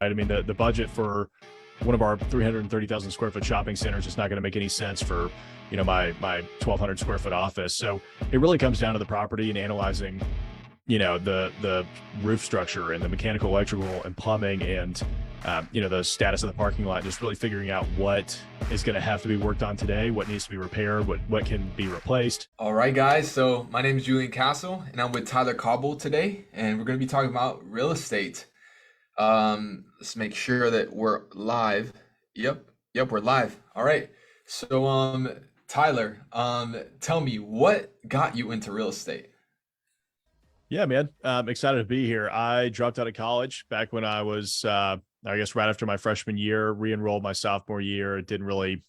I mean, the budget for one of our 330,000 square foot shopping centers is not going to make any sense for, my 1,200 square foot office. So it really comes down to the property and analyzing, the roof structure and the mechanical, electrical, and plumbing, and the status of the parking lot. Just really figuring out what is going to have to be worked on today, what needs to be repaired, what can be replaced. All right, guys. So my name is Julian Castle, and I'm with Tyler Cauble today, and we're going to be talking about real estate. Let's make sure that we're live. Yep, we're live. All right. So, Tyler, tell me what got you into real estate? Yeah, man. I'm excited to be here. I dropped out of college back when I was, I guess, right after my freshman year, re-enrolled my sophomore year. Didn't really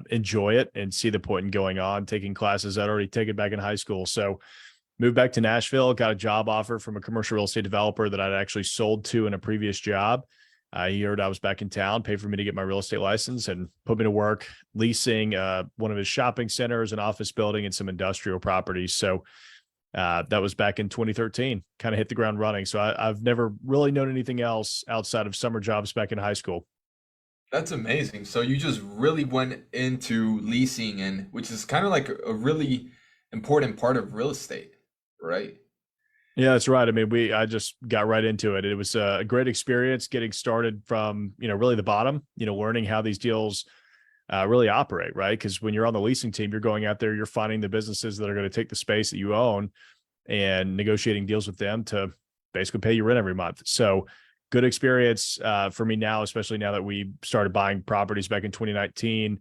enjoy it and see the point in going on, taking classes I'd already taken back in high school. So moved back to Nashville, got a job offer from a commercial real estate developer that I'd actually sold to in a previous job. He heard I was back in town, paid for me to get my real estate license, and put me to work leasing one of his shopping centers, an office building, and some industrial properties. So that was back in 2013, kind of hit the ground running. So I've never really known anything else outside of summer jobs back in high school. That's amazing. So you just really went into leasing, and which is kind of like a really important part of real estate, right? Yeah, that's right. I mean, I just got right into it. It was a great experience getting started from, really the bottom, learning how these deals really operate, right? Because when you're on the leasing team, you're going out there, you're finding the businesses that are going to take the space that you own and negotiating deals with them to basically pay you rent every month. So good experience for me now, especially now that we started buying properties back in 2019.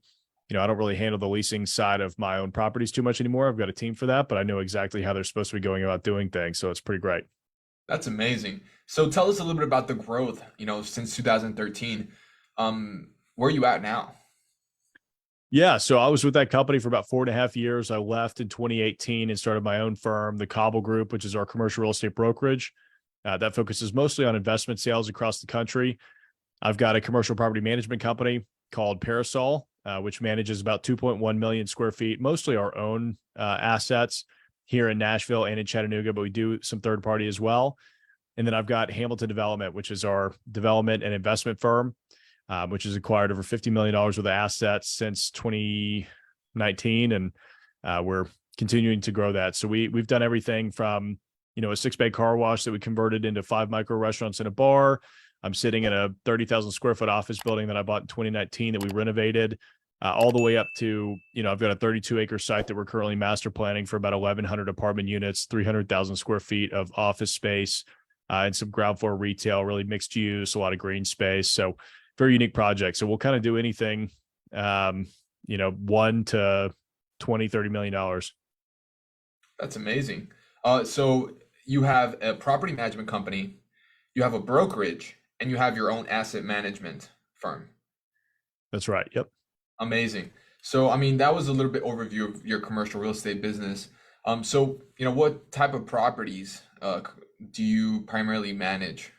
I don't really handle the leasing side of my own properties too much anymore. I've got a team for that, but I know exactly how they're supposed to be going about doing things. So it's pretty great. That's amazing. So tell us a little bit about the growth, since 2013. Where are you at now? Yeah. So I was with that company for about 4.5 years. I left in 2018 and started my own firm, the Cobble Group, which is our commercial real estate brokerage. That focuses mostly on investment sales across the country. I've got a commercial property management company called Parasol, which manages about 2.1 million square feet, mostly our own assets here in Nashville and in Chattanooga, but we do some third party as well. And then I've got Hamilton Development, which is our development and investment firm, which has acquired over $50 million worth of assets since 2019. And we're continuing to grow that. So we've done everything from, a 6-bay car wash that we converted into 5 micro restaurants and a bar. I'm sitting in a 30,000 square foot office building that I bought in 2019 that we renovated, all the way up to, I've got a 32-acre site that we're currently master planning for about 1,100 apartment units, 300,000 square feet of office space, and some ground floor retail, really mixed use, a lot of green space. So very unique project. So we'll kind of do anything, 1 to 20, $30 million. That's amazing. So you have a property management company, you have a brokerage, and you have your own asset management firm. That's right. Yep. Amazing. So, I mean, that was a little bit overview of your commercial real estate business. So, what type of properties do you primarily manage?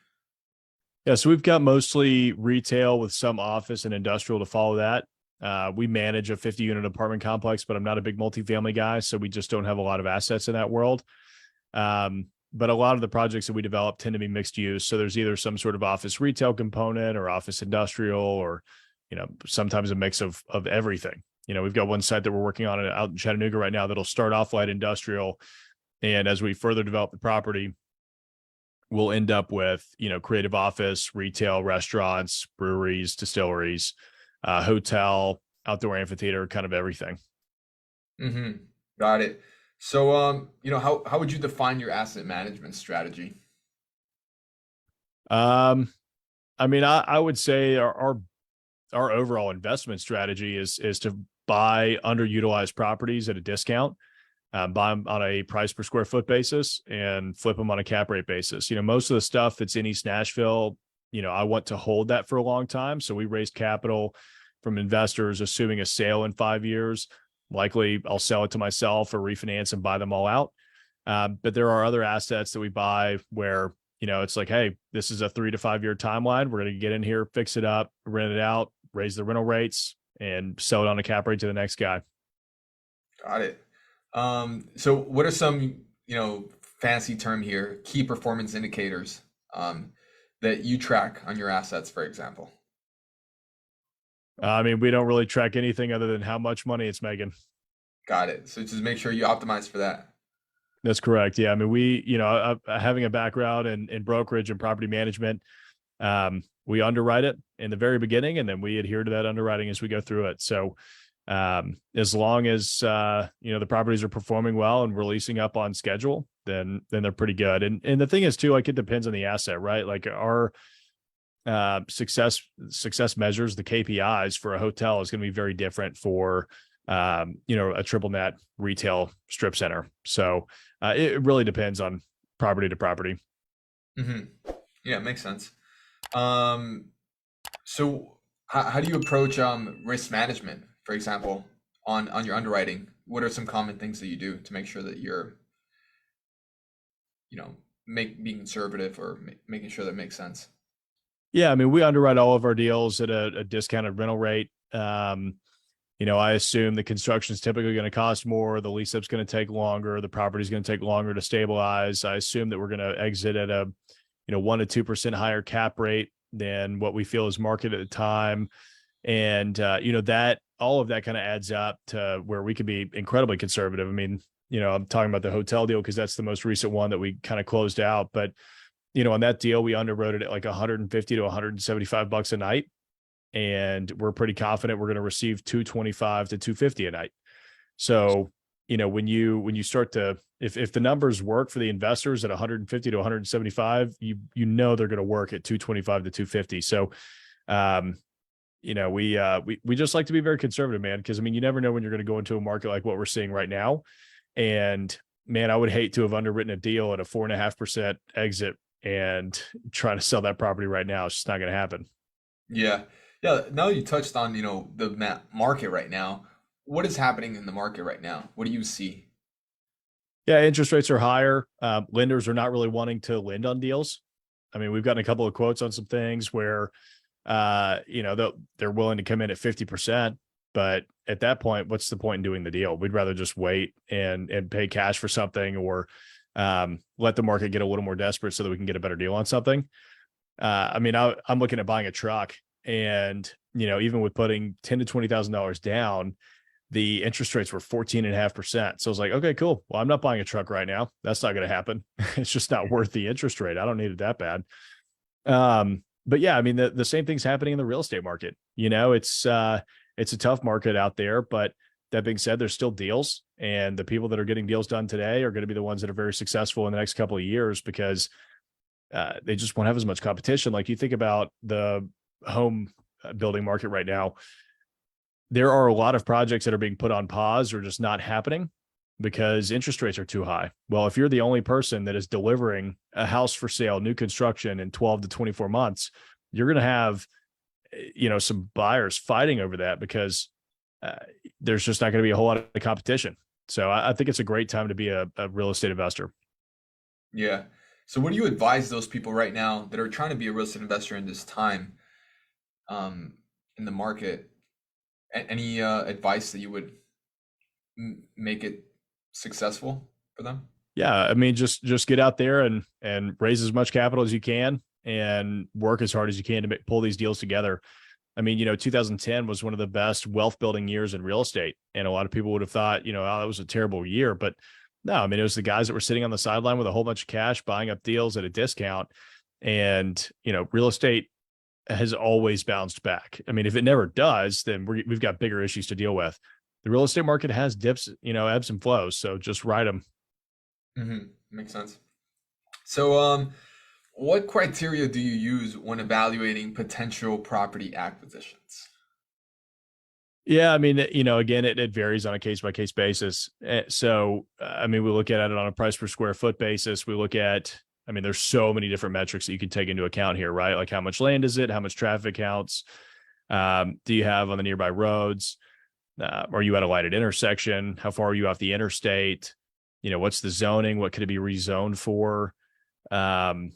Yeah. So we've got mostly retail with some office and industrial to follow that. We manage a 50-unit apartment complex, but I'm not a big multifamily guy, so we just don't have a lot of assets in that world. But a lot of the projects that we develop tend to be mixed use. So there's either some sort of office retail component or office industrial, or, sometimes a mix of everything. We've got one site that we're working on out in Chattanooga right now that'll start off light industrial. And as we further develop the property, we'll end up with, creative office, retail, restaurants, breweries, distilleries, hotel, outdoor amphitheater, kind of everything. Mm-hmm. Got it. So, how would you define your asset management strategy? I mean, I would say our overall investment strategy is to buy underutilized properties at a discount, buy them on a price per square foot basis, and flip them on a cap rate basis. Most of the stuff that's in East Nashville, I want to hold that for a long time. So we raised capital from investors, assuming a sale in 5 years. Likely I'll sell it to myself or refinance and buy them all out. But there are other assets that we buy where, it's like, hey, this is a 3 to 5 year timeline. We're going to get in here, fix it up, rent it out, raise the rental rates, and sell it on a cap rate to the next guy. Got it. So what are some, fancy term here, key performance indicators, that you track on your assets, for example? I mean, we don't really track anything other than how much money it's making. Got it. So just make sure you optimize for that. That's correct. Yeah. I mean, having a background in brokerage and property management, we underwrite it in the very beginning, and then we adhere to that underwriting as we go through it. So, as long as, the properties are performing well and we're leasing up on schedule, then they're pretty good. And the thing is too, like, it depends on the asset, right? Like our, success measures, the KPIs for a hotel is going to be very different for, a triple net retail strip center. So, it really depends on property to property. Hmm. Yeah, makes sense. Um, so how do you approach risk management, for example, on your underwriting? What are some common things that you do to make sure that you're, you know, being conservative or making sure that makes sense? Yeah, I mean, we underwrite all of our deals at a discounted rental rate. I assume the construction is typically going to cost more, the lease up's going to take longer, the property is going to take longer to stabilize. I assume that we're going to exit at a 1 to 2% higher cap rate than what we feel is market at the time. And that all of that kind of adds up to where we could be incredibly conservative. I mean, I'm talking about the hotel deal because that's the most recent one that we kind of closed out. But on that deal, we underwrote it at like 150 to 175 bucks a night, and we're pretty confident we're going to receive 225 to 250 a night. So, when you start to, if the numbers work for the investors at 150 to 175, they're going to work at 225 to 250. So, we just like to be very conservative, man, because I mean, you never know when you're going to go into a market like what we're seeing right now. And man, I would hate to have underwritten a deal at a 4.5% exit and trying to sell that property right now. It's just not going to happen. Yeah. Yeah. Now you touched on, the market right now. What is happening in the market right now? What do you see? Yeah, interest rates are higher. Lenders are not really wanting to lend on deals. I mean, we've gotten a couple of quotes on some things where, they're willing to come in at 50%, but at that point, what's the point in doing the deal? We'd rather just wait and pay cash for something, or let the market get a little more desperate so that we can get a better deal on something. I mean, I'm looking at buying a truck, and even with putting $10,000 to $20,000 down, the interest rates were 14.5%. So I was like, okay, cool. Well, I'm not buying a truck right now. That's not going to happen. It's just not worth the interest rate. I don't need it that bad. But yeah, I mean, the same thing's happening in the real estate market. It's a tough market out there, but that being said, there's still deals, and the people that are getting deals done today are going to be the ones that are very successful in the next couple of years because they just won't have as much competition. Like, you think about the home building market right now, there are a lot of projects that are being put on pause or just not happening because interest rates are too high. Well, if you're the only person that is delivering a house for sale, new construction in 12 to 24 months, you're going to have, some buyers fighting over that because uh, there's just not going to be a whole lot of competition. So I think it's a great time to be a real estate investor. Yeah. So what do you advise those people right now that are trying to be a real estate investor in this time, um, in the market? Any advice that you would make it successful for them? Yeah, I mean, just get out there and raise as much capital as you can and work as hard as you can to pull these deals together. I mean, 2010 was one of the best wealth building years in real estate, and a lot of people would have thought, oh, that was a terrible year, but no, I mean, it was the guys that were sitting on the sideline with a whole bunch of cash buying up deals at a discount, and real estate has always bounced back. I mean, if it never does, then we've got bigger issues to deal with. The real estate market has dips, ebbs and flows, so just ride them. Hmm. Makes sense. So, what criteria do you use when evaluating potential property acquisitions? Yeah, I mean, again, it varies on a case by case basis. So, I mean, we look at it on a price per square foot basis. We look at, I mean, there's so many different metrics that you can take into account here, right? Like, how much land is it? How much traffic counts? Do you have on the nearby roads? Are you at a lighted intersection? How far are you off the interstate? What's the zoning? What could it be rezoned for? Um,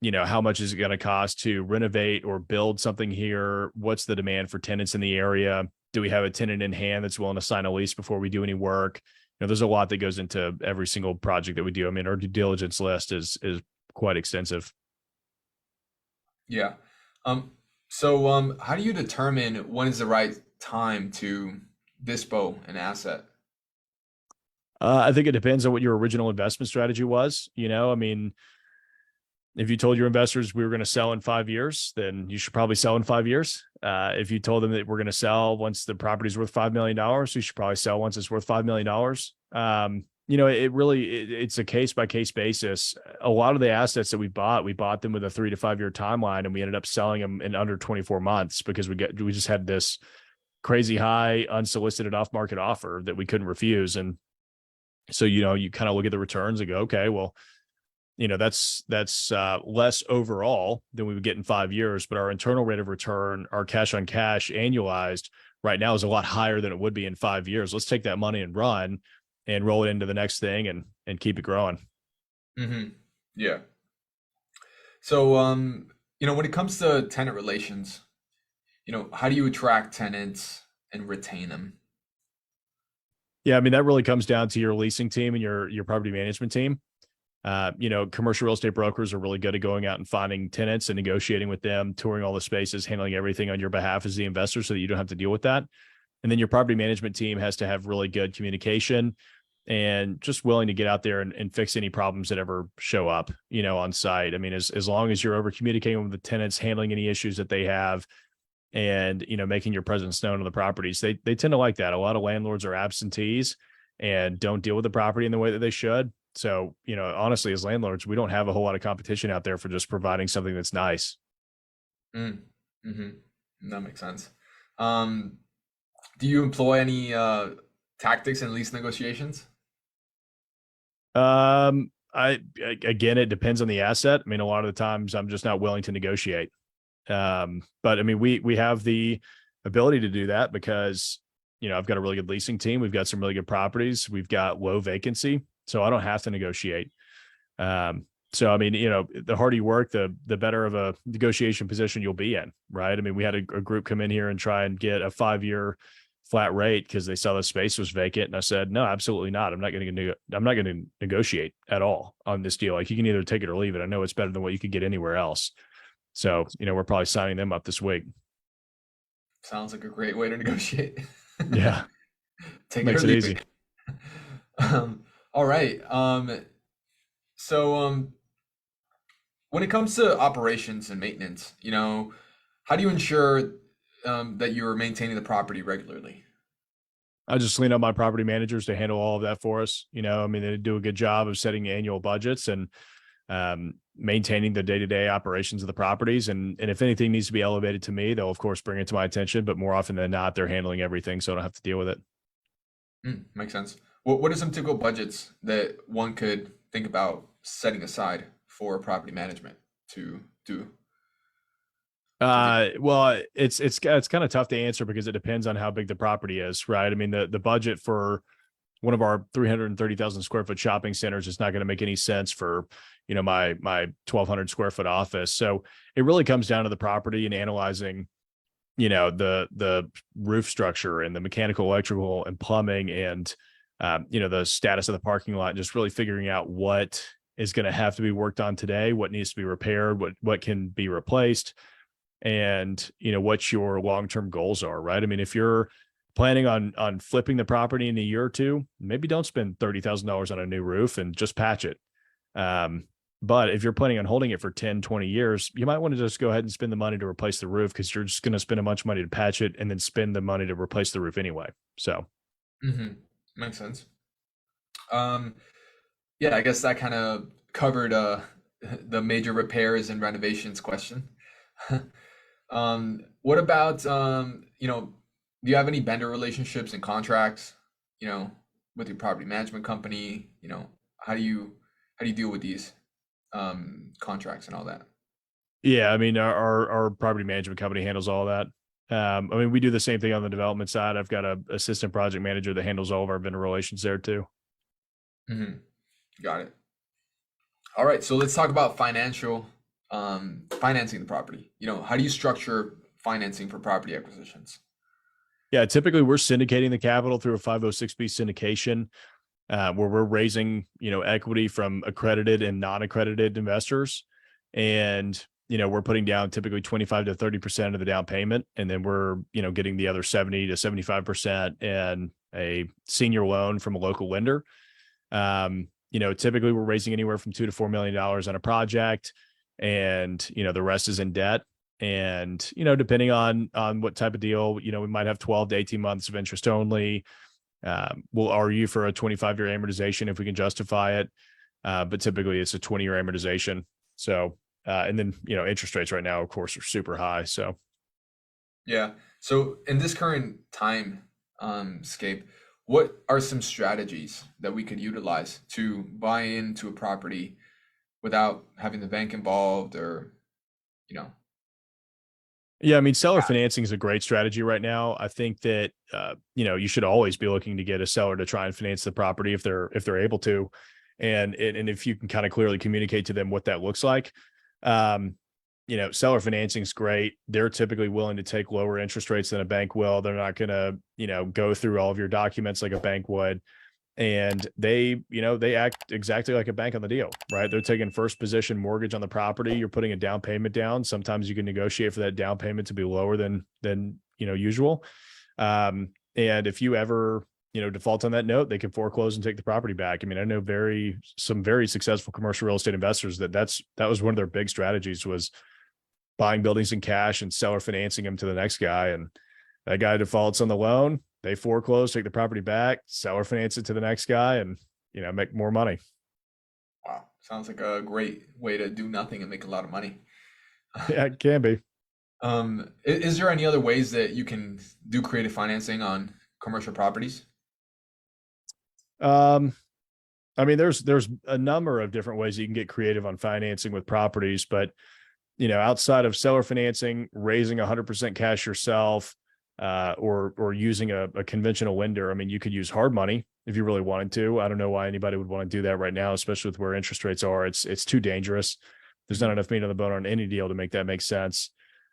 how much is it going to cost to renovate or build something here? What's the demand for tenants in the area? Do we have a tenant in hand that's willing to sign a lease before we do any work? There's a lot that goes into every single project that we do. I mean, our due diligence list is quite extensive. Yeah. How do you determine when is the right time to dispo an asset? I think it depends on what your original investment strategy was. I mean, if you told your investors we were going to sell in 5 years, then you should probably sell in 5 years. If you told them that we're going to sell once the property's worth $5 million, you should probably sell once it's worth $5 million. It's a case by case basis. A lot of the assets that we bought them with a 3 to 5 year timeline, and we ended up selling them in under 24 months because we just had this crazy high unsolicited off market offer that we couldn't refuse. And so, you kind of look at the returns and go, okay, well, that's less overall than we would get in 5 years, but our internal rate of return, our cash on cash annualized right now is a lot higher than it would be in 5 years. Let's take that money and run and roll it into the next thing and keep it growing. Hmm. Yeah. When it comes to tenant relations, how do you attract tenants and retain them? Yeah, I mean that really comes down to your leasing team and your property management team. Commercial real estate brokers are really good at going out and finding tenants and negotiating with them, touring all the spaces, handling everything on your behalf as the investor so that you don't have to deal with that. And then your property management team has to have really good communication and just willing to get out there and fix any problems that ever show up, on site. I mean, as long as you're over communicating with the tenants, handling any issues that they have, and, making your presence known on the properties, they tend to like that. A lot of landlords are absentees and don't deal with the property in the way that they should. So, honestly, as landlords, we don't have a whole lot of competition out there for just providing something that's nice. Mm. Hmm. That makes sense. Um, do you employ any tactics in lease negotiations? Again, it depends on the asset. I mean, a lot of the times I'm just not willing to negotiate. But I mean, we have the ability to do that because, I've got a really good leasing team. We've got some really good properties. We've got low vacancy, so I don't have to negotiate. So I mean, the harder you work, the better of a negotiation position you'll be in, right? I mean, we had a group come in here and try and get a 5 year flat rate because they saw the space was vacant, and I said, no, absolutely not. I'm not going to negotiate at all on this deal. Like, you can either take it or leave it. I know it's better than what you could get anywhere else. So, we're probably signing them up this week. Sounds like a great way to negotiate. Yeah, Take it or makes it leave it. easy. All right. So when it comes to operations and maintenance, how do you ensure that you're maintaining the property regularly? I just lean on my property managers to handle all of that for us. I mean, they do a good job of setting annual budgets and maintaining the day-to-day operations of the properties. And if anything needs to be elevated to me, they'll of course bring it to my attention, but more often than not, they're handling everything. So I don't have to deal with it. Makes sense. What are some typical budgets that one could think about setting aside for property management to do to do? Well, it's kind of tough to answer because it depends on how big the property is, right? I mean, the budget for one of our 330,000 square foot shopping centers is not going to make any sense for, my 1,200 square foot office. So it really comes down to the property and analyzing, the roof structure and the mechanical, electrical, and plumbing, and the status of the parking lot, and just really figuring out what is going to have to be worked on today, what needs to be repaired, what can be replaced, and what your long-term goals are, right? I mean, if you're planning on flipping the property in a year or two, maybe don't spend $30,000 on a new roof and just patch it. But if you're planning on holding it for 10, 20 years, you might want to just go ahead and spend the money to replace the roof, because you're just going to spend a bunch of money to patch it and then spend the money to replace the roof anyway. So Hmm. Makes sense. Um, yeah, I guess that kind of covered the major repairs and renovations question. What about do you have any vendor relationships and contracts, you know, with your property management company? How do you deal with these contracts and all that? yeah, I mean, our property management company handles all that. I mean, we do the same thing on the development side. I've got a assistant project manager that handles all of our vendor relations there too. Hmm. Got it. All right, so let's talk about financing the property. How do you structure financing for property acquisitions? Yeah, typically we're syndicating the capital through a 506B syndication, where we're raising, equity from accredited and non-accredited investors. And we're putting down typically 25 to 30% of the down payment, and then we're, getting the other 70 to 75% in a senior loan from a local lender. Typically we're raising anywhere from $2 to $4 million on a project, and the rest is in debt. And depending on what type of deal, we might have 12 to 18 months of interest only. We'll argue for a 25-year amortization if we can justify it, but typically it's a 20-year amortization. So, and then interest rates right now, of course, are super high. So Yeah. So in this current time scape, what are some strategies that we could utilize to buy into a property without having the bank involved or, you know, yeah, I mean, seller financing is a great strategy right now. I think that you should always be looking to get a seller to try and finance the property if they're able to, and if you can kind of clearly communicate to them what that looks like. Um, Seller financing is great. They're typically willing to take lower interest rates than a bank will. They're not going to go through all of your documents like a bank would, and they act exactly like a bank on the deal, right? They're taking first position mortgage on the property. You're putting a down payment down. Sometimes you can negotiate for that down payment to be lower than usual. And if you ever default on that note, they can foreclose and take the property back. I mean, I know some very successful commercial real estate investors that was one of their big strategies, was buying buildings in cash and seller financing them to the next guy. And that guy defaults on the loan, they foreclose, take the property back, seller finance it to the next guy, and make more money. wow, sounds like a great way to do nothing and make a lot of money. Yeah, it can be. Is there any other ways that you can do creative financing on commercial properties? Um, I mean, there's a number of different ways you can get creative on financing with properties, but outside of seller financing, raising 100% cash yourself, or using a conventional lender. I mean, you could use hard money if you really wanted to. I don't know why anybody would want to do that right now, especially with where interest rates are. It's too dangerous. There's not Mhm. enough meat on the bone on any deal to make that make sense.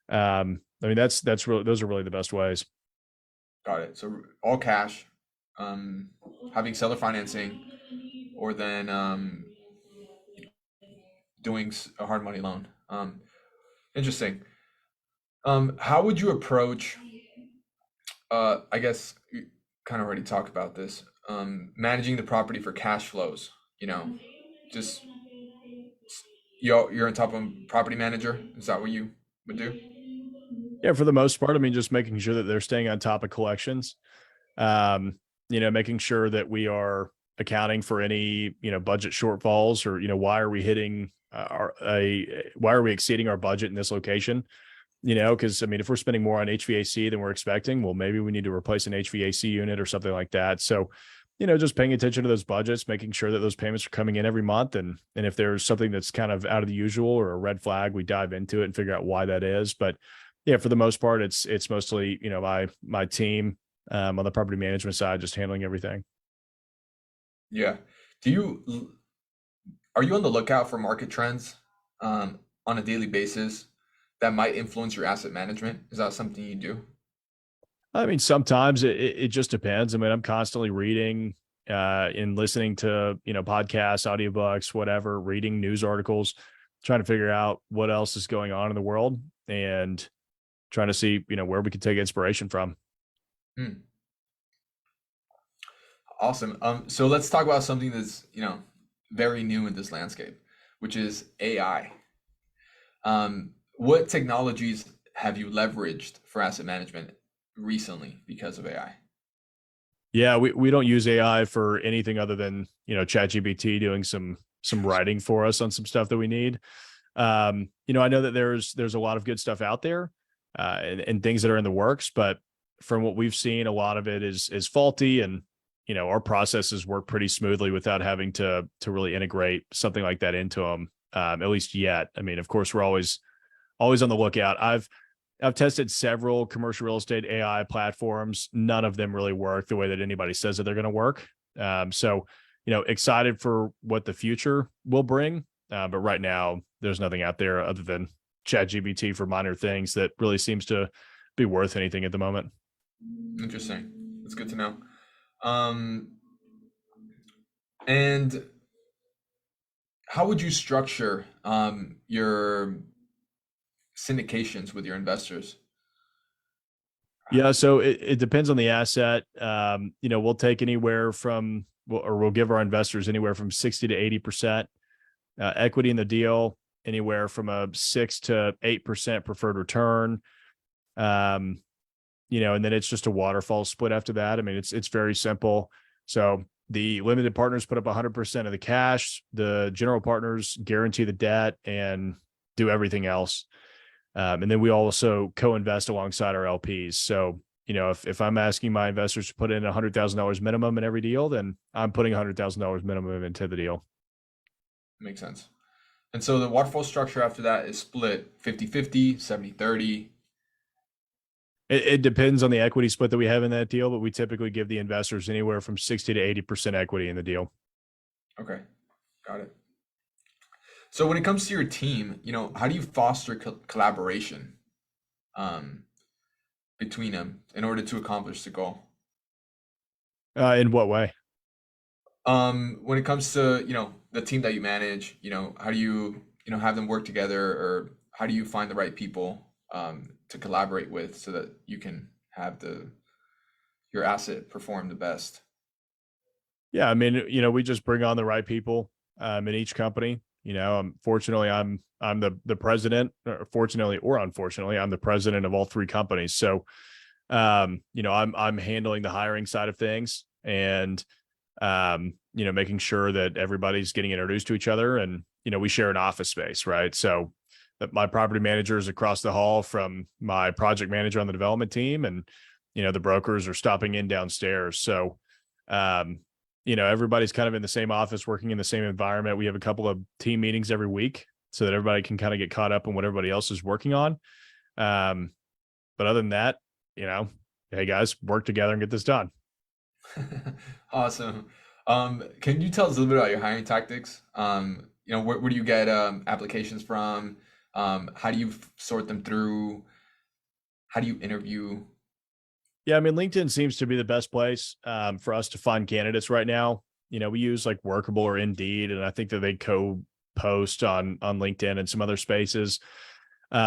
I mean, that's really, those are really the best ways. Got it. So all cash, um, having seller financing, or then doing a hard money loan. Interesting. How would you approach? I guess you kind of already talked about this. Managing the property for cash flows. You know, just you're on top of property manager. Is that what you would do? Yeah, for the most part, I mean, just making sure that they're staying on top of collections. Making sure that we are accounting for any, budget shortfalls, or, why are we hitting why are we exceeding our budget in this location? Because I mean, if we're spending more on HVAC than we're expecting, well, maybe we need to replace an HVAC unit or something like that. So, just paying attention to those budgets, making sure that those payments are coming in every month. And if there's something that's kind of out of the usual or a red flag, we dive into it and figure out why that is. But yeah, for the most part, it's mostly, my team, on the property management side, just handling everything. Yeah. Do you are you on the lookout for market trends on a daily basis that might influence your asset management? Is that something you do? I mean, sometimes it just depends. I mean, I'm constantly reading, and listening to, podcasts, audiobooks, whatever, reading news articles, trying to figure out what else is going on in the world, and trying to see, where we could take inspiration from. Hmm. Awesome. So let's talk about something that's, very new in this landscape, which is AI. What technologies have you leveraged for asset management recently because of AI? Yeah, we don't use AI for anything other than, ChatGPT doing some writing for us on some stuff that we need. I know that there's a lot of good stuff out there, and things that are in the works, but from what we've seen, a lot of it is faulty, and our processes work pretty smoothly without having to really integrate something like that into them, at least yet. I mean, of course, we're always on the lookout. I've tested several commercial real estate AI platforms. None of them really work the way that anybody says that they're going to work. So, excited for what the future will bring. But right now, there's nothing out there other than ChatGPT for minor things that really seems to be worth anything at the moment. Interesting. That's good to know. Um, and how would you structure your syndications with your investors? Yeah, so it depends on the asset. We'll take anywhere from, or we'll give our investors anywhere from 60 to 80% equity in the deal, anywhere from a 6 to 8% preferred return. Um, and then it's just a waterfall split after that. I mean, it's very simple. So the limited partners put up 100% of the cash. The general partners guarantee the debt and do everything else. And then we also co-invest alongside our LPs. So, if I'm asking my investors to put in $100,000 minimum in every deal, then I'm putting $100,000 minimum into the deal. Makes sense. And so the waterfall structure after that is split 50-50, 70-30. It depends on the equity split that we have in that deal, but we typically give the investors anywhere from 60 to 80% equity in the deal. Okay, got it. So when it comes to your team, how do you foster collaboration um, between them in order to accomplish the goal? In what way? When it comes to, the team that you manage, how do you, have them work together, or how do you find the right people to collaborate with so that you can have your asset perform the best? Yeah, I mean, we just bring on the right people in each company. Fortunately, I'm the president. Or fortunately or unfortunately, I'm the president of all three companies. So, I'm handling the hiring side of things, and making sure that everybody's getting introduced to each other, and we share an office space, right? So that my property manager is across the hall from my project manager on the development team, and the brokers are stopping in downstairs. So, um, everybody's kind of in the same office, working in the same environment. We have a couple of team meetings every week so that everybody can kind of get caught up on what everybody else is working on. Um, but other than that, hey guys, work together and get this done. Awesome. Can you tell us a little bit about your hiring tactics? Where do you get applications from? How do you sort them through? How do you interview? Yeah, I mean, LinkedIn seems to be the best place for us to find candidates right now. We use like Workable or Indeed, and I think that they co-post on LinkedIn and some other spaces. We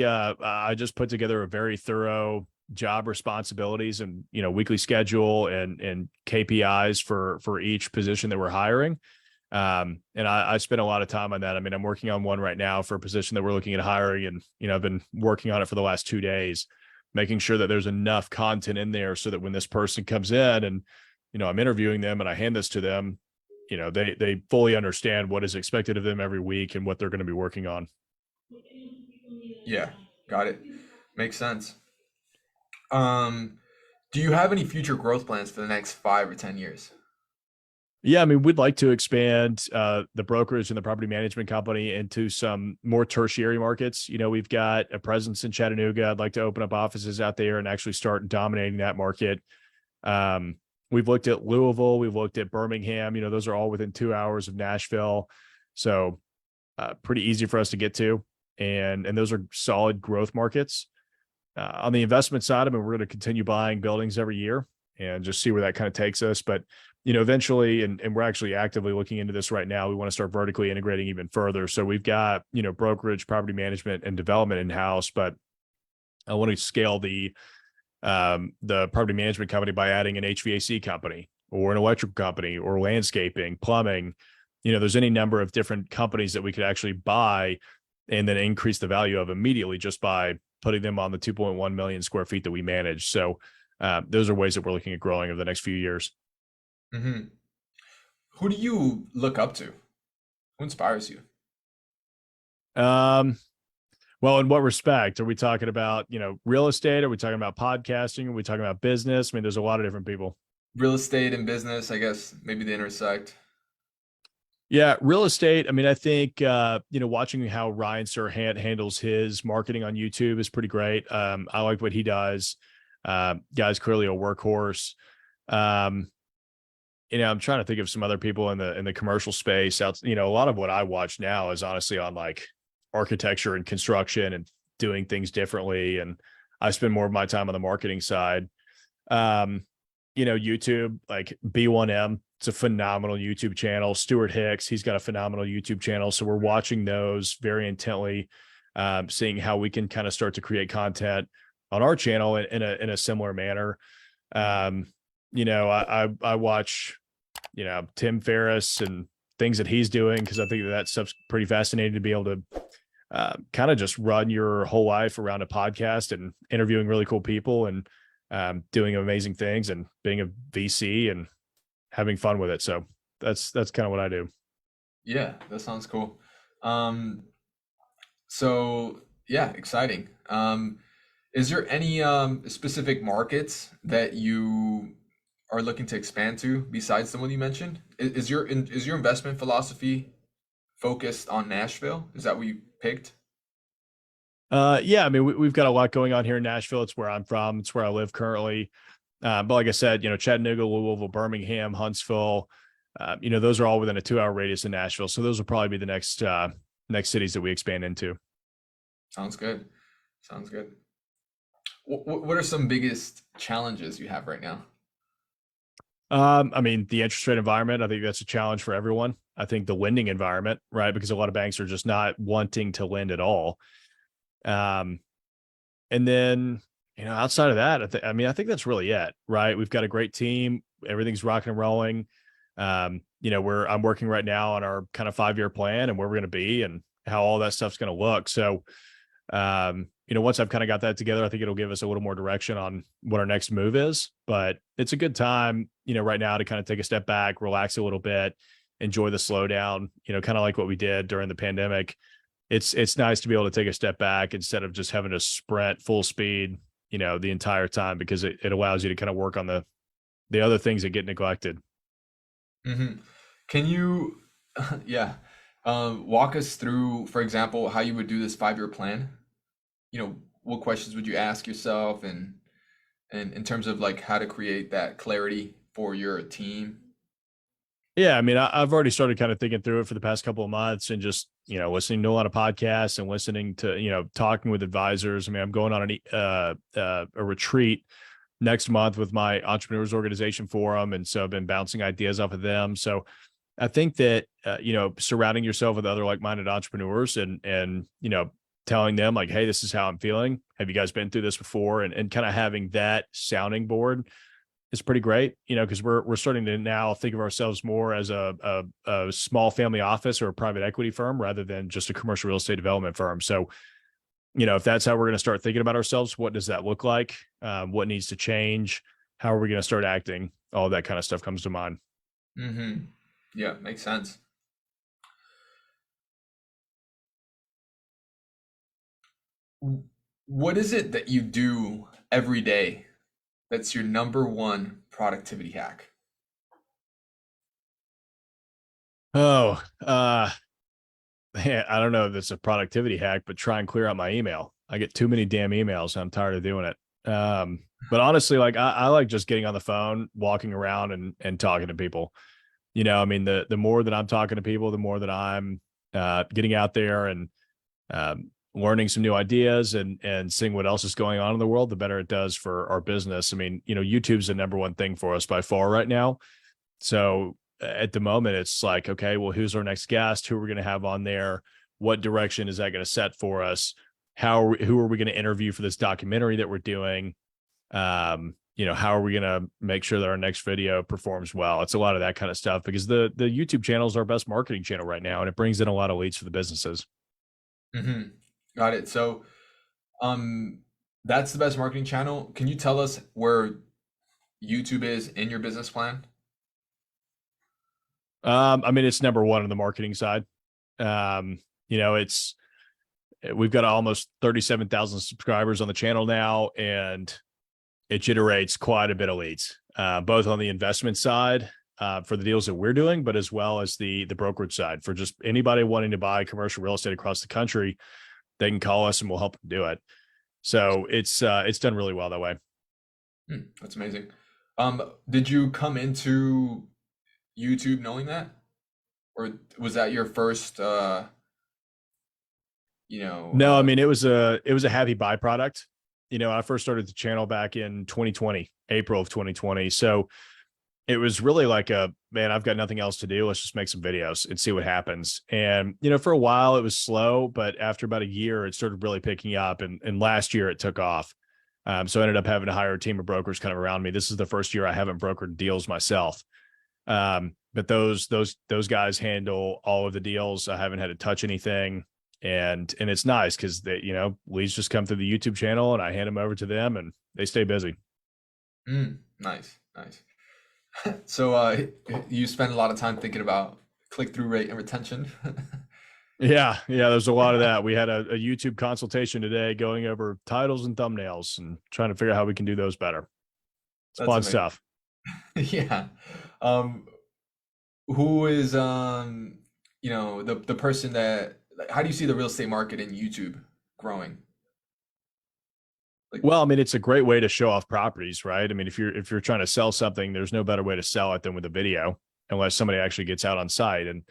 I just put together a very thorough job responsibilities and weekly schedule and KPIs for each position that we're hiring. And I spent a lot of time on that. I mean, I'm working on one right now for a position that we're looking at hiring, and I've been working on it for the last 2 days, making sure that there's enough content in there so that when this person comes in and I'm interviewing them and I hand this to them, they fully understand what is expected of them every week and what they're going to be working on. Yeah, got it. Makes sense. Um, do you have any future growth plans for the next 5 or 10 years? Yeah, I mean, we'd like to expand the brokerage and the property management company into some more tertiary markets. We've got a presence in Chattanooga. I'd like to open up offices out there and actually start dominating that market. We've looked at Louisville. We've looked at Birmingham. Those are all within 2 hours of Nashville. So pretty easy for us to get to. And those are solid growth markets. On the investment side, I mean, we're going to continue buying buildings every year and just see where that kind of takes us. But, eventually, and we're actually actively looking into this right now, we want to start vertically integrating even further. So we've got, brokerage, property management, and development in-house, but I want to scale the property management company by adding an HVAC company or an electrical company or landscaping, plumbing. There's any number of different companies that we could actually buy and then increase the value of immediately just by putting them on the 2.1 million square feet that we manage. So those are ways that we're looking at growing over the next few years. Hmm. Who do you look up to? Who inspires you? Um, well, in what respect are we talking about? Real estate? Are we talking about podcasting? Are we talking about business? I mean, there's a lot of different people. Real estate and business, I guess, maybe they intersect. Yeah, real estate. I mean, I think watching how Ryan Serhant handles his marketing on YouTube is pretty great. I like what he does. Guy's clearly a workhorse. Um, I'm trying to think of some other people in the commercial space. A lot of what I watch now is honestly on like architecture and construction and doing things differently. And I spend more of my time on the marketing side. Um, YouTube, like B1M, it's a phenomenal YouTube channel. Stuart Hicks, he's got a phenomenal YouTube channel. So we're watching those very intently. seeing how we can kind of start to create content on our channel in a similar manner. Um, I watch, Tim Ferriss and things that he's doing, because I think that stuff's pretty fascinating to be able to kind of just run your whole life around a podcast and interviewing really cool people and doing amazing things and being a VC and having fun with it. So that's kind of what I do. Yeah, that sounds cool. Um, so yeah, exciting. Is there any specific markets that you are looking to expand to besides the one you mentioned? Is your investment philosophy focused on Nashville? Is that what you picked? Yeah, I mean, we've got a lot going on here in Nashville. It's where I'm from. It's where I live currently. But like I said, Chattanooga, Louisville, Birmingham, Huntsville, those are all within a 2-hour radius of Nashville. So those will probably be the next cities that we expand into. Sounds good. Sounds good. What are some biggest challenges you have right now? I mean, the interest rate environment, I think that's a challenge for everyone. I think the lending environment, right? Because a lot of banks are just not wanting to lend at all. Um, and then, outside of that, I think that's really it, right? We've got a great team. Everything's rocking and rolling. I'm working right now on our kind of 5-year plan and where we're going to be and how all that stuff's going to look. So, once I've kind of got that together, I think it'll give us a little more direction on what our next move is. But it's a good time, right now to kind of take a step back, relax a little bit, enjoy the slowdown, kind of like what we did during the pandemic. It's nice to be able to take a step back instead of just having to sprint full speed, the entire time, because it allows you to kind of work on the other things that get neglected. Hmm. Can you, yeah, walk us through, for example, how you would do this 5-year plan? What questions would you ask yourself, and in terms of like how to create that clarity for your team? Yeah, I mean, I've already started kind of thinking through it for the past couple of months and just, listening to a lot of podcasts and listening to, talking with advisors. I mean, I'm going on a retreat next month with my entrepreneurs organization forum. And so I've been bouncing ideas off of them. So I think that, surrounding yourself with other like-minded entrepreneurs and, telling them like, hey, this is how I'm feeling. Have you guys been through this before? And kind of having that sounding board is pretty great, because we're starting to now think of ourselves more as a small family office or a private equity firm rather than just a commercial real estate development firm. So, if that's how we're going to start thinking about ourselves, what does that look like? What needs to change? How are we going to start acting? All that kind of stuff comes to mind. Hmm. Yeah, makes sense. What is it that you do every day that's your number one productivity hack? Oh, man, I don't know if it's a productivity hack, but try and clear out my email. I get too many damn emails. And I'm tired of doing it. But honestly, like I like just getting on the phone, walking around and talking to people. I mean, the more that I'm talking to people, the more that I'm getting out there and learning some new ideas and seeing what else is going on in the world, the better it does for our business. I mean, YouTube's the number one thing for us by far right now. So at the moment, it's like, okay, well, who's our next guest? Who are we going to have on there? What direction is that going to set for us? Who are we going to interview for this documentary that we're doing? How are we going to make sure that our next video performs well? It's a lot of that kind of stuff, because the YouTube channel is our best marketing channel right now, and it brings in a lot of leads for the businesses. Hmm. Got it. So, um, that's the best marketing channel. Can you tell us where YouTube is in your business plan? I mean, it's number one on the marketing side. Um, it's we've got almost 37,000 subscribers on the channel now, and it generates quite a bit of leads, both on the investment side for the deals that we're doing, but as well as the brokerage side for just anybody wanting to buy commercial real estate across the country. They can call us and we'll help them do it. So it's done really well that way. That's amazing. Did you come into YouTube knowing that, or was that your first, you know, No, I mean, it was a happy byproduct. I first started the channel back in 2020, April of 2020. So It was really like a, man, I've got nothing else to do. Let's just make some videos and see what happens. And, for a while it was slow, but after about a year, it started really picking up. And last year it took off. So I ended up having to hire a team of brokers kind of around me. This is the first year I haven't brokered deals myself. But those guys handle all of the deals. I haven't had to touch anything. And it's nice because leads just come through the YouTube channel and I hand them over to them and they stay busy. Nice, nice. So you spend a lot of time thinking about click-through rate and retention. Yeah. There's a lot of that. We had a YouTube consultation today going over titles and thumbnails and trying to figure out how we can do those better. It's That's fun amazing. stuff. Yeah. Um, who is the person that like, how do you see the real estate market in YouTube growing? Like, Well, I mean, it's a great way to show off properties, right? I mean, if you're trying to sell something, there's no better way to sell it than with a video, unless somebody actually gets out on site. And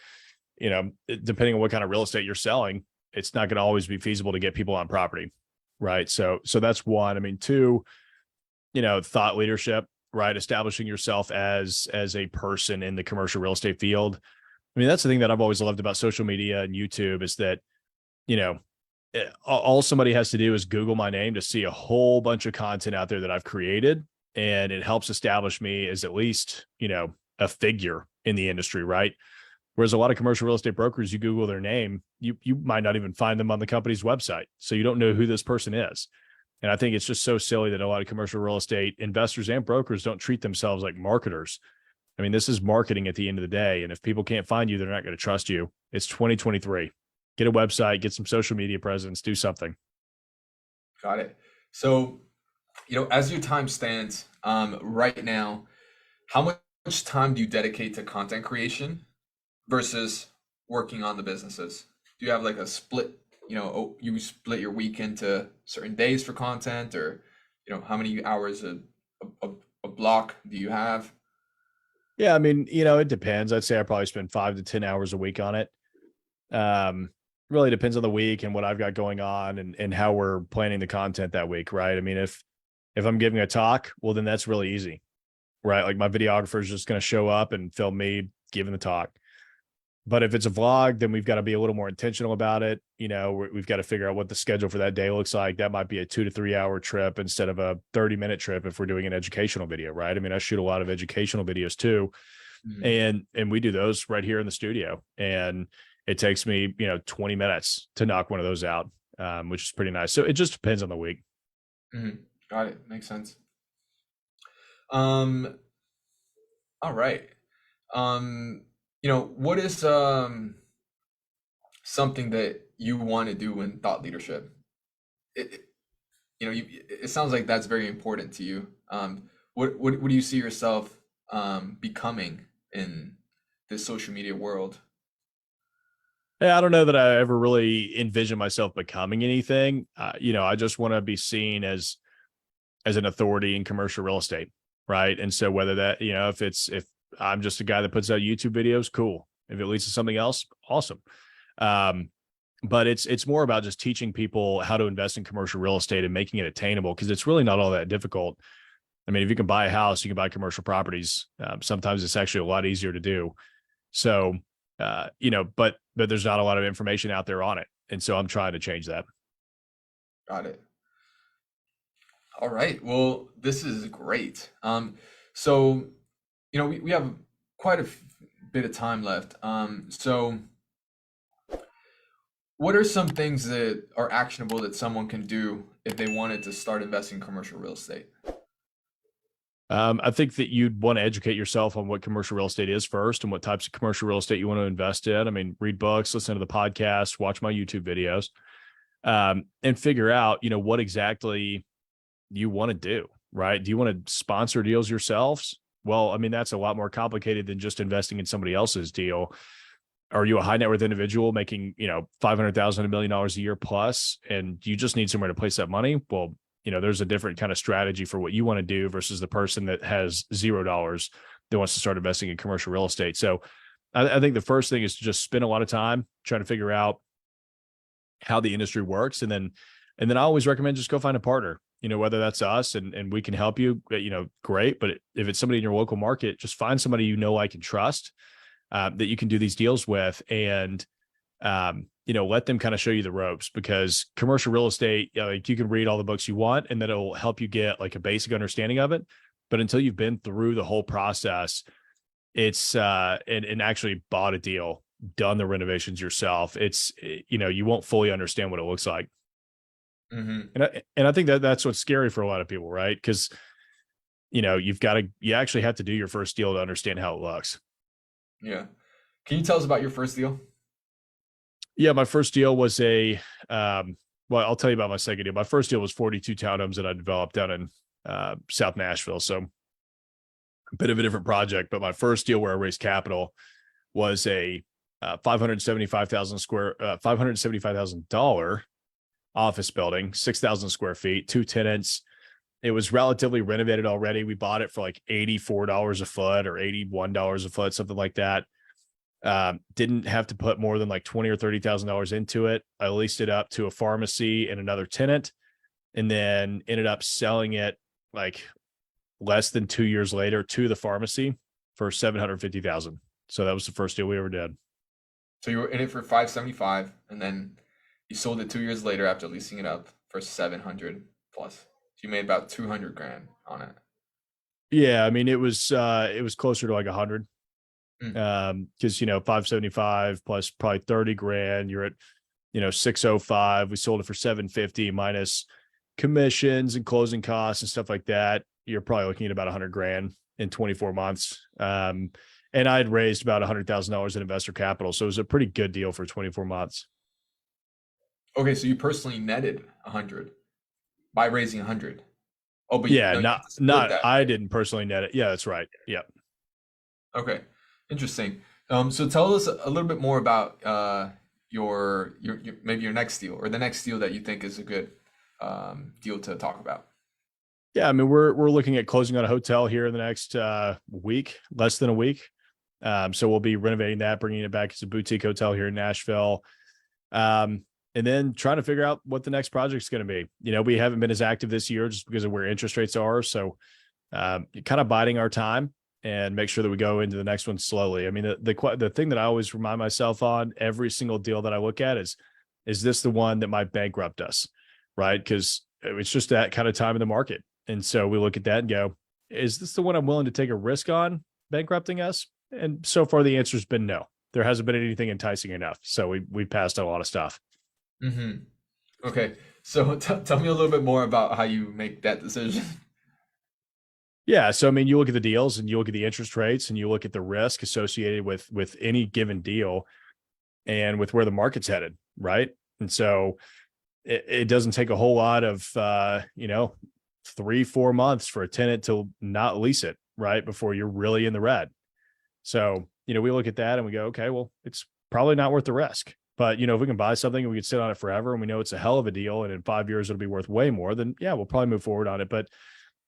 depending on what kind of real estate you're selling, it's not going to always be feasible to get people on property, right? So that's one. I mean, two, thought leadership, right? Establishing yourself as a person in the commercial real estate field. I mean, that's the thing that I've always loved about social media and YouTube is that, you know, all somebody has to do is Google my name to see a whole bunch of content out there that I've created. And it helps establish me as at least, a figure in the industry, right? Whereas a lot of commercial real estate brokers, you Google their name, you might not even find them on the company's website. So you don't know who this person is. And I think it's just so silly that a lot of commercial real estate investors and brokers don't treat themselves like marketers. I mean, this is marketing at the end of the day. And if people can't find you, they're not going to trust you. It's 2023. Get a website, get some social media presence, do something. got it. So, as your time stands, right now, how much time do you dedicate to content creation versus working on the businesses? Do you have like a split, you split your week into certain days for content or, how many hours a, a block do you have? Yeah, I mean, it depends. I'd say I probably spend 5 to 10 hours a week on it. Really depends on the week and what I've got going on and how we're planning the content that week, right? I mean, if I'm giving a talk, well, then that's really easy, right? Like my videographer is just going to show up and film me giving the talk. But if it's a vlog, then we've got to be a little more intentional about it. We've got to figure out what the schedule for that day looks like. That might be a 2 to 3 hour trip instead of a 30-minute trip if we're doing an educational video, right? I mean, I shoot a lot of educational videos too. Mhm. And we do those right here in the studio. And it takes me, 20 minutes to knock one of those out, which is pretty nice. So it just depends on the week. Mhm. Got it. Makes sense. Um, all right. What is something that you want to do in thought leadership? It, it sounds like that's very important to you. What do you see yourself becoming in this social media world? Yeah, I don't know that I ever really envision myself becoming anything. I just want to be seen as an authority in commercial real estate, right? And so whether that, if I'm just a guy that puts out YouTube videos, cool. If it leads to something else, awesome. Um, but it's more about just teaching people how to invest in commercial real estate and making it attainable because it's really not all that difficult. I mean, if you can buy a house, you can buy commercial properties. Sometimes it's actually a lot easier to do. So, but there's not a lot of information out there on it, and so I'm trying to change that. Got it. All right. Well, this is great. So, we have quite a bit of time left. So what are some things that are actionable that someone can do if they wanted to start investing in commercial real estate? I think that you'd want to educate yourself on what commercial real estate is first and what types of commercial real estate you want to invest in. I mean, read books, listen to the podcast, watch my YouTube videos, and figure out, what exactly you want to do, right? Do you want to sponsor deals yourselves? Well, I mean, that's a lot more complicated than just investing in somebody else's deal. Are you a high net worth individual making, 500,000, $1 million a year plus, and you just need somewhere to place that money? Well, there's a different kind of strategy for what you want to do versus the person that has $0 that wants to start investing in commercial real estate. So I think the first thing is to just spend a lot of time trying to figure out how the industry works. And then I always recommend just go find a partner. whether that's us and we can help you, great. But if it's somebody in your local market, just find somebody like and trust, that you can do these deals with, and let them kind of show you the ropes, because commercial real estate, like, you can read all the books you want and that'll help you get like a basic understanding of it. But until you've been through the whole process, it's and actually bought a deal, done the renovations yourself, you won't fully understand what it looks like. Hmm. And I think that's what's scary for a lot of people, right? Because you actually have to do your first deal to understand how it looks. Yeah. Can you tell us about your first deal? Yeah, my first deal was well, I'll tell you about my second deal. My first deal was 42 townhomes that I developed down in South Nashville. So a bit of a different project, but my first deal where I raised capital was a $575,000 office building, 6,000 square feet, 2 tenants. It was relatively renovated already. We bought it for like $84 a foot or $81 a foot, something like that. Didn't have to put more than like $20,000 or $30,000 into it. I leased it up to a pharmacy and another tenant, and then ended up selling it like less than 2 years later to the pharmacy for $750,000. So that was the first deal we ever did. So you were in it for 575, and then you sold it 2 years later after leasing it up for 700 plus. So you made about 200 grand on it. Yeah, I mean, it was closer to like 100. Mm. Because 575 plus probably 30 grand, you're at 605. We sold it for 750 minus commissions and closing costs and stuff like that. You're probably looking at about 100 grand in 24 months. And I had raised about $100,000 in investor capital, so it was a pretty good deal for 24 months. Okay, so you personally netted 100 by raising 100. Oh, but Yeah, no, you not have to split not that, I right? didn't personally net it. Yeah, that's right. Yeah. Okay, interesting. So tell us a little bit more about your maybe your next deal or the next deal that you think is a good deal to talk about. Yeah, I mean, we're looking at closing on a hotel here in the next week, less than a week. So we'll be renovating that, bringing it back as a boutique hotel here in Nashville. Um, and then trying to figure out what the next project's going to be. We haven't been as active this year just because of where interest rates are. So kind of biding our time and make sure that we go into the next one slowly. I mean, the thing that I always remind myself on every single deal that I look at is this the one that might bankrupt us, right? Because it's just that kind of time in the market. And so we look at that and go, is this the one I'm willing to take a risk on bankrupting us? And so far the answer's been no. There hasn't been anything enticing enough. So we passed on a lot of stuff. Hmm. Okay, so tell me a little bit more about how you make that decision. Yeah. So I mean, you look at the deals and you look at the interest rates and you look at the risk associated with any given deal and with where the market's headed, right? And so it doesn't take a whole lot of 3-4 months for a tenant to not lease it, right? Before you're really in the red. So, we look at that and we go, okay, well, it's probably not worth the risk. But, if we can buy something and we can sit on it forever and we know it's a hell of a deal and in 5 years it'll be worth way more, then yeah, we'll probably move forward on it. But,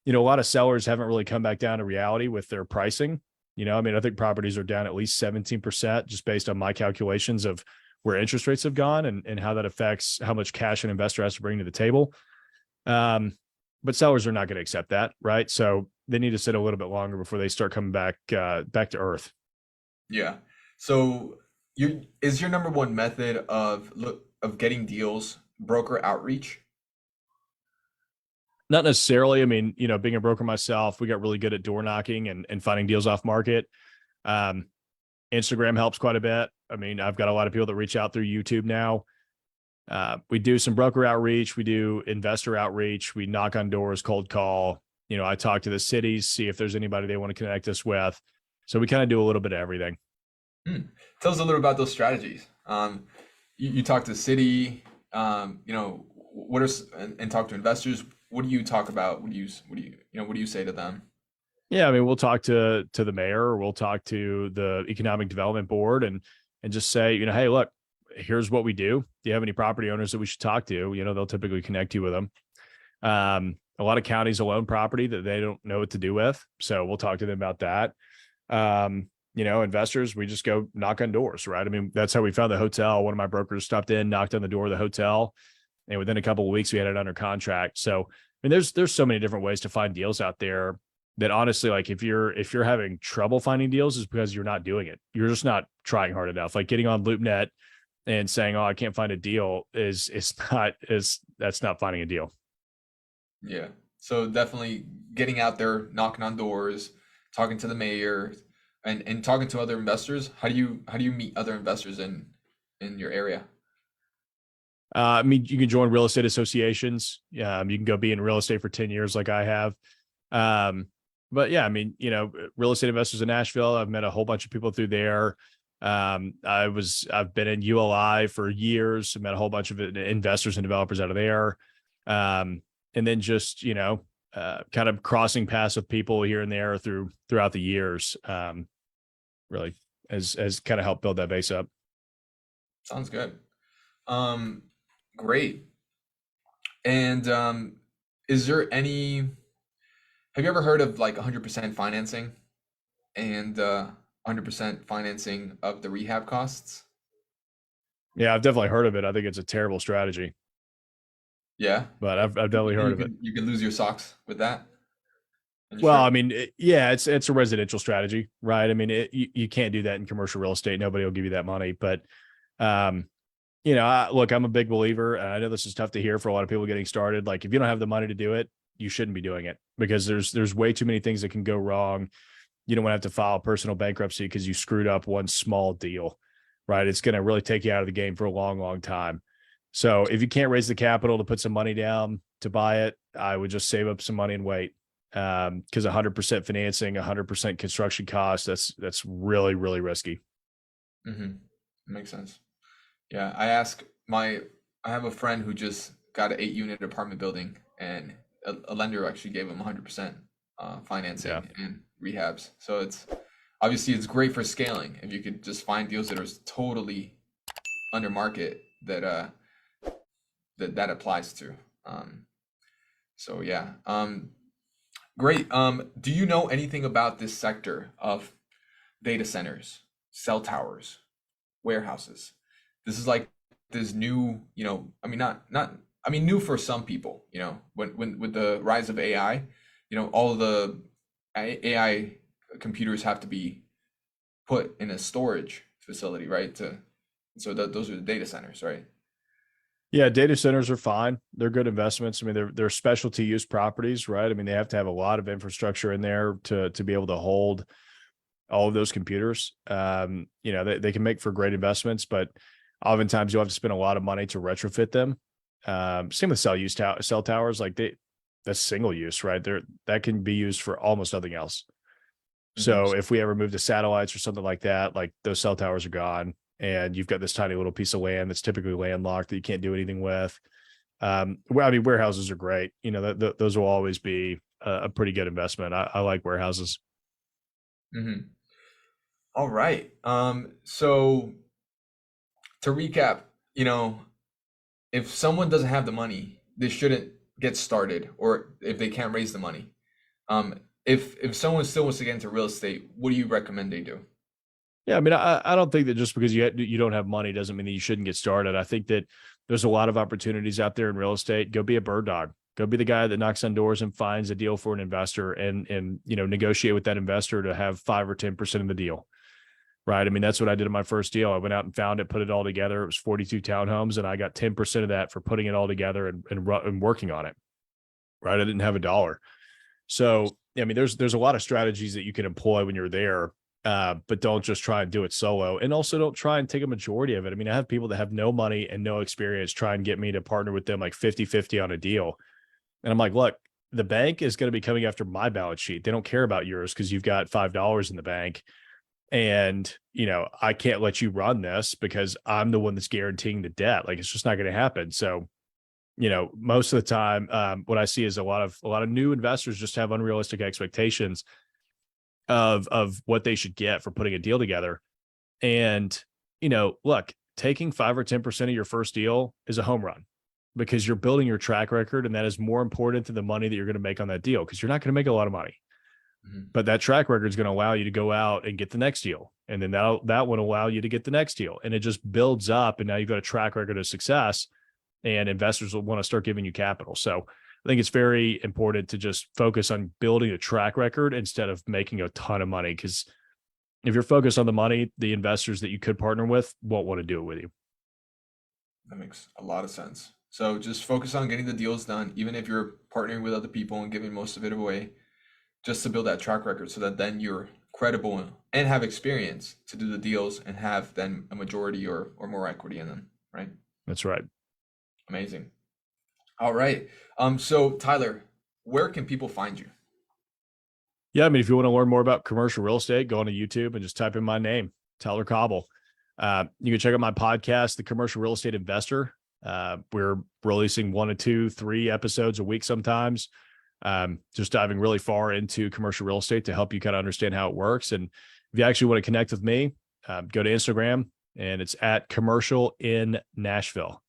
a lot of sellers haven't really come back down to reality with their pricing. I mean, I think properties are down at least 17% just based on my calculations of where interest rates have gone and how that affects how much cash an investor has to bring to the table. But sellers are not going to accept that, right? So they need to sit a little bit longer before they start coming back to earth. Yeah. So you is your number one method of getting deals broker outreach? Not necessarily. I mean, being a broker myself, we got really good at door knocking and finding deals off market. Um, Instagram helps quite a bit. I mean, I've got a lot of people that reach out through YouTube now. We do some broker outreach. We do investor outreach. We knock on doors, cold call. I talk to the cities, see if there's anybody they want to connect us with. So we kind of do a little bit of everything. Hmm. Tell us a little about those strategies. You talk to city, what are and talk to investors. What do you talk about? What do you say to them? Yeah, I mean, we'll talk to the mayor, or we'll talk to the economic development board, and just say, hey, look, here's what we do. Do you have any property owners that we should talk to? They'll typically connect you with them. A lot of counties will own property that they don't know what to do with, so we'll talk to them about that. Investors, we just go knock on doors, right? I mean, that's how we found the hotel. One of my brokers stopped in, knocked on the door of the hotel, and within a couple of weeks, we had it under contract. So mean, there's so many different ways to find deals out there that honestly, like if you're having trouble finding deals, is because you're not doing it. You're just not trying hard enough. Like getting on LoopNet and saying, "Oh, I can't find a deal," is not is that's not finding a deal. Yeah. So definitely getting out there, knocking on doors, talking to the mayor, and talking to other investors. How do you meet other investors in your area? I mean, you can join real estate associations. You can go be in real estate for 10 years, like I have. Um, but yeah, I mean, real estate investors in Nashville. I've met a whole bunch of people through there. I've been in ULI for years. I met a whole bunch of investors and developers out of there. Um, and then just, kind of crossing paths with people here and there throughout the years. Really has kind of helped build that base up. Sounds good. Um, Great. And is there any, have you ever heard of like 100% financing and 100% financing of the rehab costs? Yeah, I've definitely heard of it. I think it's a terrible strategy, Yeah. but I've You, definitely heard you of it. could you could lose your socks with that and your Well, I shirt. mean, yeah, it's a residential strategy, right? I mean, you can't do that in commercial real estate. Nobody will give you that money. But, um, look, I'm a big believer, and I know this is tough to hear for a lot of people getting started. Like, if you don't have the money to do it, you shouldn't be doing it because there's way too many things that can go wrong. You don't want to have to file personal bankruptcy because you screwed up one small deal, right? It's going to really take you out of the game for a long, long time. So if you can't raise the capital to put some money down to buy it, I would just save up some money and wait. Because 100% financing, 100% construction cost, that's really, really risky. Mm-hmm. Makes sense. Yeah, I have a friend who just got an 8 unit apartment building, and a lender actually gave him 100% Yeah. financing and rehabs. So it's obviously it's great for scaling if you could just find deals that are totally under market that applies to. Um, so yeah, great. Do you know anything about this sector of data centers, cell towers, warehouses? This is like this new, I mean, not, I mean, new for some people, when with the rise of AI, all the AI computers have to be put in a storage facility, right? So those are the data centers, right? Yeah, data centers are fine. They're good investments. I mean, they're specialty use properties, right? I mean, they have to have a lot of infrastructure in there to be able to hold all of those computers. They can make for great investments, but oftentimes you'll have to spend a lot of money to retrofit them. Same with cell towers, like that's single use, right? That can be used for almost nothing else. Hmm. So if we ever move to satellites or something like that, like those cell towers are gone, and you've got this tiny little piece of land that's typically landlocked that you can't do anything with. Well, I mean, warehouses are great. Those will always be a pretty good investment. I like warehouses. Hmm. All right. So to recap, you know, if someone doesn't have the money, they shouldn't get started, or if they can't raise the money. If someone still wants to get into real estate, what do you recommend they do? Yeah, I mean, I don't think that just because you don't have money doesn't mean that you shouldn't get started. I think that there's a lot of opportunities out there in real estate. Go be a bird dog. Go be the guy that knocks on doors and finds a deal for an investor, and negotiate with that investor to have 5 or 10% of the deal. Right. I mean, that's what I did in my first deal. I went out and found it, put it all together. It was 42 townhomes, and I got 10% of that for putting it all together and working on it. Right. I didn't have a dollar. So, I mean, there's a lot of strategies that you can employ when you're there, but don't just try and do it solo. And also don't try and take a majority of it. I mean, I have people that have no money and no experience try and get me to partner with them like 50-50 on a deal. And I'm like, look, the bank is going to be coming after my balance sheet. They don't care about yours because you've got $5 in the bank. And, I can't let you run this because I'm the one that's guaranteeing the debt. Like, it's just not going to happen. So, most of the time, what I see is a lot of new investors just have unrealistic expectations of what they should get for putting a deal together. And, look, taking 5 or 10% of your first deal is a home run because you're building your track record, and that is more important than the money that you're going to make on that deal because you're not going to make a lot of money. Hmm. But that track record is going to allow you to go out and get the next deal. And then that will allow you to get the next deal. And it just builds up. And now you've got a track record of success, and investors will want to start giving you capital. So I think it's very important to just focus on building a track record instead of making a ton of money. Because if you're focused on the money, the investors that you could partner with won't want to do it with you. That makes a lot of sense. So just focus on getting the deals done, even if you're partnering with other people and giving most of it away, just to build that track record so that then you're credible and have experience to do the deals and have then a majority or more equity in them, right? That's right. Amazing. All right. So Tyler, where can people find you? Yeah, I mean, if you want to learn more about commercial real estate, go on to YouTube and just type in my name, Tyler Cauble. You can check out my podcast, The Commercial Real Estate Investor. We're releasing 1 to 2, 3 episodes a week sometimes, just diving really far into commercial real estate to help you kind of understand how it works. And if you actually want to connect with me, go to Instagram and it's at Commercial in Nashville,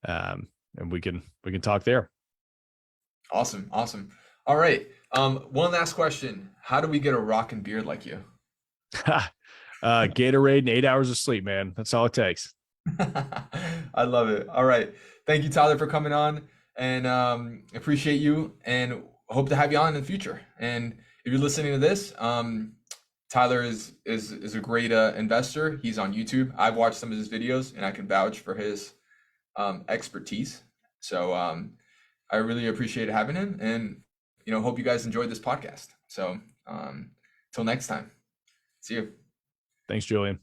and we can talk there. Awesome. Awesome. All right. One last question. How do we get a rockin' beard like you? Gatorade and 8 hours of sleep, man. That's all it takes. I love it. All right. Thank you, Tyler, for coming on and appreciate you and hope to have you on in the future. And if you're listening to this, Tyler is a great investor. He's on YouTube. I've watched some of his videos and I can vouch for his expertise. So I really appreciate having him and hope you guys enjoyed this podcast. So till next time. See you. Thanks, Julian.